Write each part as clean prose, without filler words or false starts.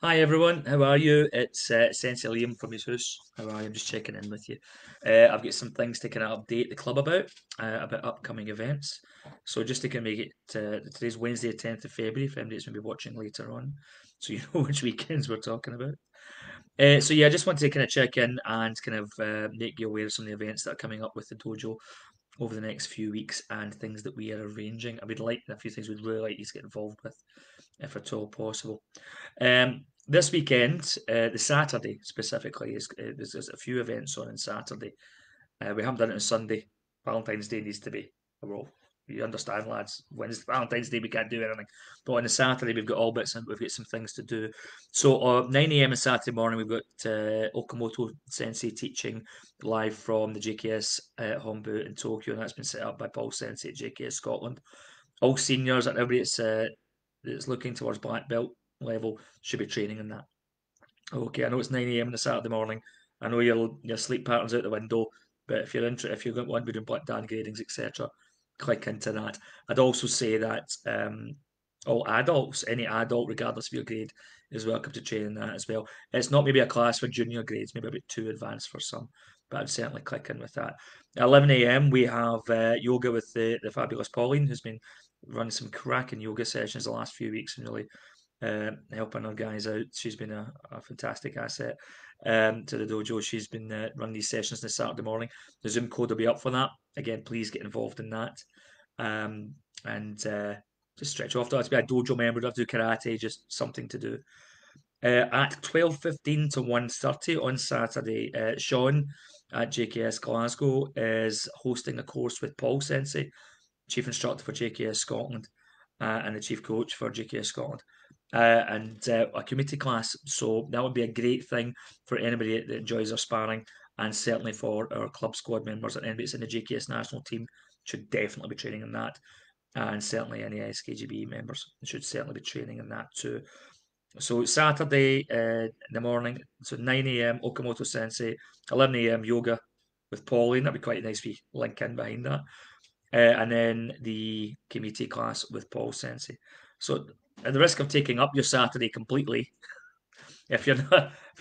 Hi everyone, how are you? It's Essential Liam from his house. How are you? I'm just checking in with you. I've got some things to kind of update the club about upcoming events. So just to kind of make it, today's Wednesday, 10th of February, if anybody's going to be watching later on, so you know which weekends we're talking about. So yeah, I just wanted to kind of check in and kind of make you aware of some of the events that are coming up with the dojo over the next few weeks and things that we are arranging. I would like a few things we'd really like you to get involved with, if at all possible. This weekend, the Saturday specifically, there's a few events on Saturday. We haven't done it on Sunday. Valentine's Day needs to be, well, you understand, lads. Wednesday, Valentine's Day, we can't do anything. But on the Saturday, we've got all bits and we've got some things to do. So, 9 a.m. on Saturday morning, we've got Okamoto Sensei teaching live from the JKS Hombu in Tokyo, and that's been set up by Paul Sensei at JKS Scotland. All seniors and everybody that's looking towards black belt level should be training in that. Okay, I know it's 9 a.m. on a Saturday morning. I know your sleep pattern's out the window, but if you're interested, if you're going to want to be doing black dan gradings, etc., click into that. I'd also say that all adults, any adult, regardless of your grade, is welcome to train in that as well. It's not maybe a class for junior grades, maybe a bit too advanced for some, but I'd certainly click in with that. At 11 a.m. we have yoga with the fabulous Pauline, who's been running some cracking yoga sessions the last few weeks and really helping our guys out. She's been a fantastic asset to the dojo. She's been running these sessions this Saturday morning. The Zoom code will be up for that. Again, please get involved in that. And just stretch off. Don't have to be a dojo member, don't have to do karate, just something to do. At 12:15 to 1:30 on Saturday, Sean at JKS Glasgow is hosting a course with Paul Sensei, chief instructor for JKS Scotland, and the chief coach for JKS Scotland. And a committee class. So that would be a great thing for anybody that enjoys their sparring, and certainly for our club squad members and anybody that's in the JKS national team should definitely be training in that. And certainly any SKGB members should certainly be training in that too. So Saturday in the morning, so 9 a.m. Okamoto Sensei, 11 a.m. yoga with Pauline. That'd be quite a nice wee link in behind that. And then the committee class with Paul Sensei. So at the risk of taking up your Saturday completely, if you're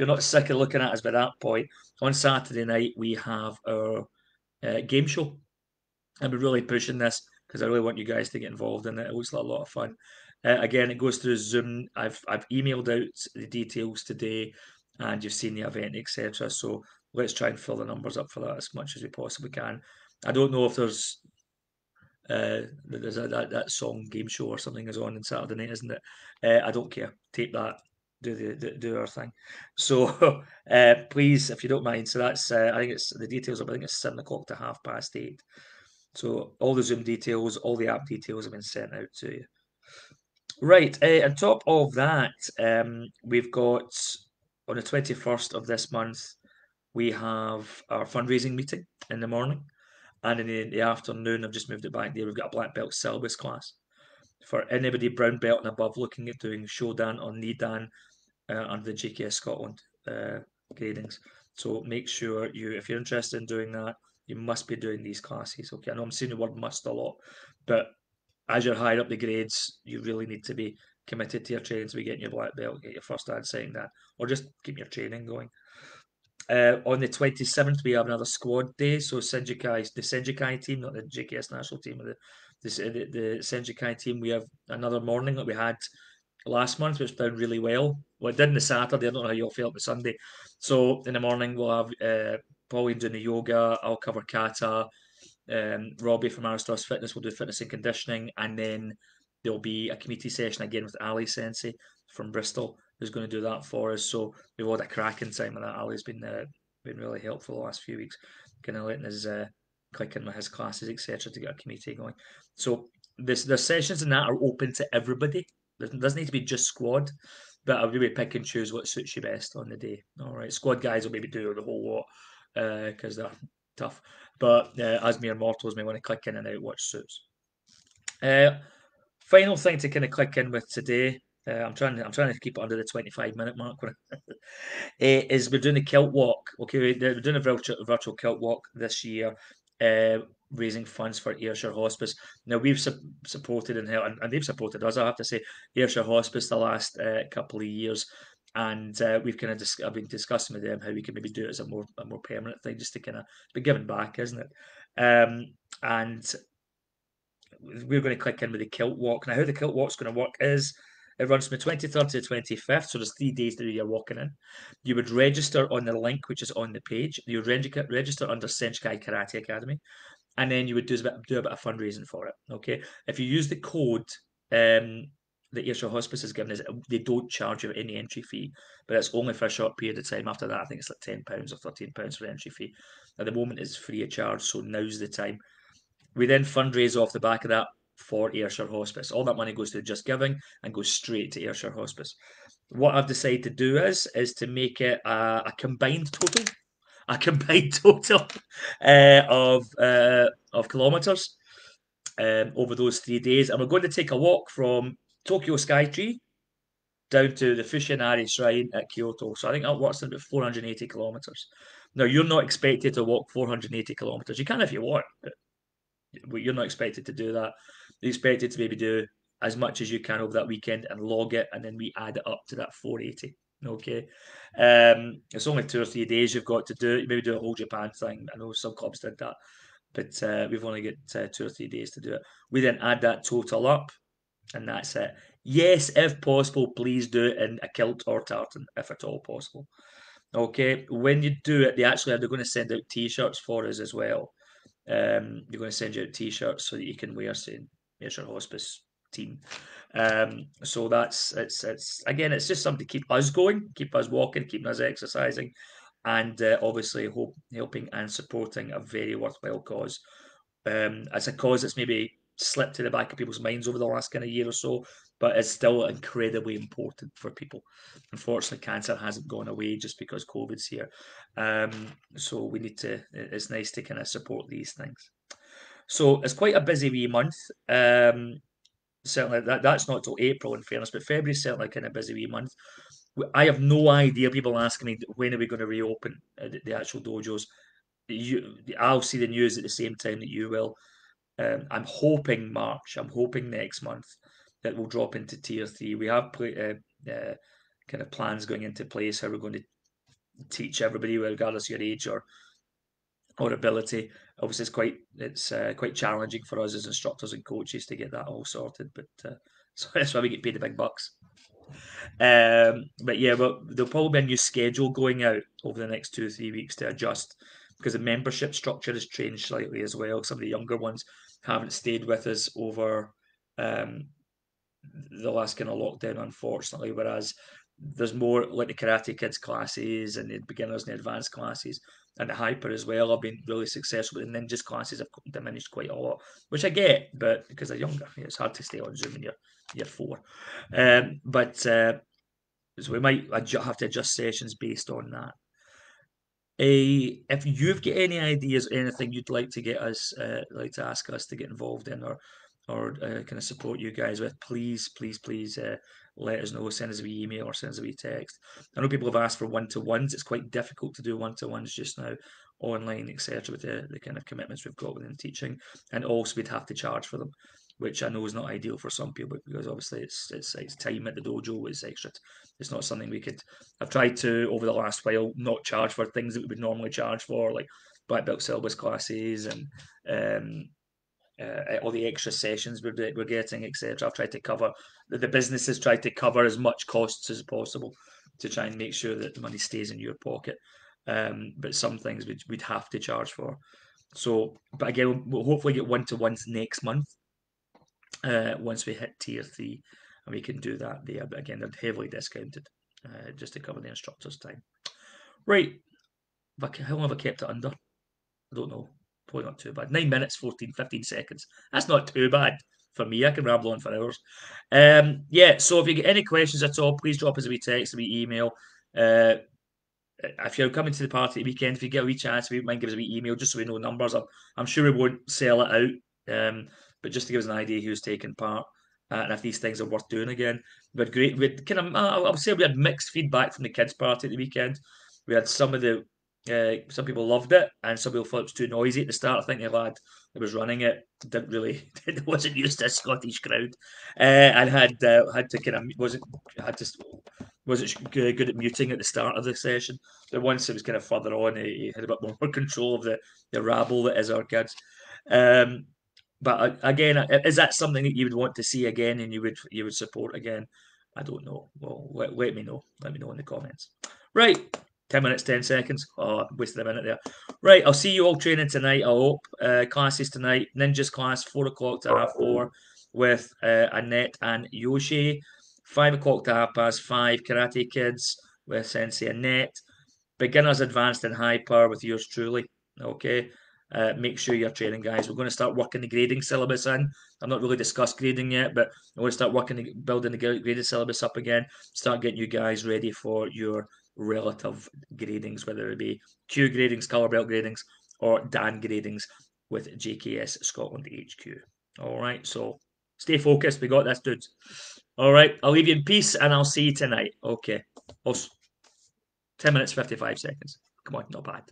not sick of looking at us by that point, on Saturday night we have our game show. I've been really pushing this because I really want you guys to get involved in it. It looks like a lot of fun. Again, it goes through Zoom. I've emailed out the details today, and you've seen the event, etc. So let's try and fill the numbers up for that as much as we possibly can. I don't know if there's that song game show or something is on Saturday night, isn't it? I don't care. Take that. Do our thing. So please, if you don't mind. So that's I think it's the details of I think it's 7 o'clock to 8:30. So all the Zoom details, all the app details have been sent out to you. Right. On top of that, we've got on the 21st of this month, we have our fundraising meeting in the morning. And in the afternoon, I've just moved it back there. We've got a black belt syllabus class for anybody brown belt and above looking at doing Shodan or Nidan under the JKS Scotland gradings. So make sure if you're interested in doing that, you must be doing these classes. Okay, I know I'm saying the word must a lot, but as you're higher up the grades, you really need to be committed to your training to be getting your black belt, get your first and second dan, or just keep your training going. On the 27th, we have another squad day. So Senjokai, the Senjokai team, not the JKS national team, the Senjokai team, we have another morning that we had last month, which done really well. Well, it did on the Saturday. I don't know how you all felt the Sunday. So in the morning, we'll have Pauline doing the yoga. I'll cover kata. Robbie from Aristos Fitness will do fitness and conditioning. And then there'll be a committee session again with Ali Sensei from Bristol, who's going to do that for us. So we've had a cracking time, and that Ali's been really helpful the last few weeks, kind of letting us click in with his classes, etc., to get a committee going. So the sessions in that are open to everybody. It doesn't need to be just squad, but I'll really pick and choose what suits you best on the day. All right, squad guys will maybe do the whole lot because they're tough, but as mere mortals may want to click in and out what suits. Uh, Final thing to kind of click in with today. I'm trying to keep it under the 25-minute mark. Is we're doing a kilt walk. Okay, we're doing a virtual kilt walk this year, uh, raising funds for Ayrshire Hospice. Now we've supported and they've supported us. I have to say, Ayrshire Hospice the last couple of years, and we've kind of I've been discussing with them how we can maybe do it as a more permanent thing, just to kind of be giving back, isn't it? And we're going to click in with the kilt walk. Now, how the kilt walk's going to work is it runs from the 23rd to the 25th, so there's 3 days that you're walking in. You would register on the link which is on the page. You would register under Senjokai Karate Academy, and then you would do a bit of fundraising for it. Okay, if you use the code that Ayrshire Hospice has given us, they don't charge you any entry fee, but it's only for a short period of time. After that, I think it's like £10 or £13 for entry fee. At the moment, it's free of charge, so now's the time. We then fundraise off the back of that for Ayrshire Hospice. All that money goes to Just Giving and goes straight to Ayrshire Hospice. What I've decided to do is to make it a combined total, a combined total of kilometres over those 3 days, and we're going to take a walk from Tokyo Skytree down to the Fushinari Shrine at Kyoto. So I think that works in about 480 kilometres. Now, you're not expected to walk 480 kilometres. You can if you want, but you're not expected to do that. You're expected to maybe do as much as you can over that weekend and log it, and then we add it up to that 480. Okay, it's only 2 or 3 days you've got to do it. You maybe do a whole Japan thing. I know some clubs did that, but we've only got 2 or 3 days to do it. We then add that total up, and that's it. Yes, if possible, please do it in a kilt or tartan, if at all possible. Okay, when you do it, they're going to send out T-shirts for us as well. They're going to send you out T-shirts so that you can wear, saying "Ayrshire Hospice Team." So it's again, it's just something to keep us going, keep us walking, keeping us exercising, and obviously helping and supporting a very worthwhile cause. It's a cause that's maybe slipped to the back of people's minds over the last kind of year or so, but it's still incredibly important for people. Unfortunately, cancer hasn't gone away just because COVID's here. So we need to, it's nice to kind of support these things. So it's quite a busy wee month. Certainly, that's not till April, in fairness, but February's certainly kind of busy wee month. I have no idea. People asking me when are we going to reopen the actual dojos. I'll see the news at the same time that you will. I'm hoping March. I'm hoping next month that we'll drop into tier three. We have kind of plans going into place how we're going to teach everybody, regardless of your age or ability. Obviously, it's quite challenging for us as instructors and coaches to get that all sorted, but so that's why we get paid the big bucks. But yeah, there'll probably be a new schedule going out over the next 2 or 3 weeks to adjust because the membership structure has changed slightly as well. Some of the younger ones haven't stayed with us over um, the last kind of lockdown, unfortunately. Whereas there's more like the Karate Kids classes and the beginners and the advanced classes and the hyper as well have been really successful. And then just classes have diminished quite a lot, which I get, but because they're younger, it's hard to stay on Zoom when you're 4. But so we might have to adjust sessions based on that. If you've got any ideas, anything you'd like to get us, like to ask us to get involved in, or kind of support you guys with, please, please, please let us know. Send us a wee email or send us a wee text. I know people have asked for one-to-ones. It's quite difficult to do one-to-ones just now, online, etc., with the kind of commitments we've got within teaching, and also we'd have to charge for them, which I know is not ideal for some people because obviously it's time at the dojo is extra. It's not something we could. I've tried to over the last while not charge for things that we would normally charge for, like black belt syllabus classes and all the extra sessions we're getting, etc. I've tried to cover the businesses tried to cover as much costs as possible to try and make sure that the money stays in your pocket. But some things we'd have to charge for. So, but again, we'll hopefully get one-to-ones next month once we hit tier three, and we can do that there. But again, they're heavily discounted just to cover the instructor's time. Right, how long have I kept it under? I don't know. Probably not too bad. 9 minutes, 14, 15 seconds. That's not too bad for me. I can ramble on for hours. Yeah, so if you get any questions at all, please drop us a wee text, a wee email. If you're coming to the party at the weekend, if you get a wee chance, we mind give us a wee email just so we know numbers. I'm sure we won't sell it out, but just to give us an idea who's taking part and if these things are worth doing again. We had great. We had kind of, I'll say we had mixed feedback from the kids' party at the weekend. We had some people loved it, and some people thought it was too noisy at the start. I think the lad that was running it didn't really wasn't used to a Scottish crowd, and had to kind of wasn't had to wasn't good at muting at the start of the session, but once it was kind of further on, he had a bit more control of the rabble that is our kids. But again, is that something that you would want to see again, and you would support again? I don't know. Well, let me know. Let me know in the comments. Right, 10 minutes, 10 seconds. Oh, I wasted a minute there. Right, I'll see you all training tonight. I hope classes tonight. Ninjas class 4 o'clock to half 4 with Annette and Yoshi. 5 o'clock to 5:30. Karate Kids with Sensei Annette. Beginners, advanced, and hyper with yours truly. Okay. Make sure you're training, guys. We're going to start working the grading syllabus in. I've not really discussed grading yet, but I'm going to start building the grading syllabus up again. Start getting you guys ready for your relative gradings, whether it be Q gradings, colour belt gradings, or Dan gradings with JKS Scotland HQ. All right, so stay focused. We got this, dudes. All right, I'll leave you in peace, and I'll see you tonight. Okay. Also, 10 minutes, 55 seconds. Come on, not bad.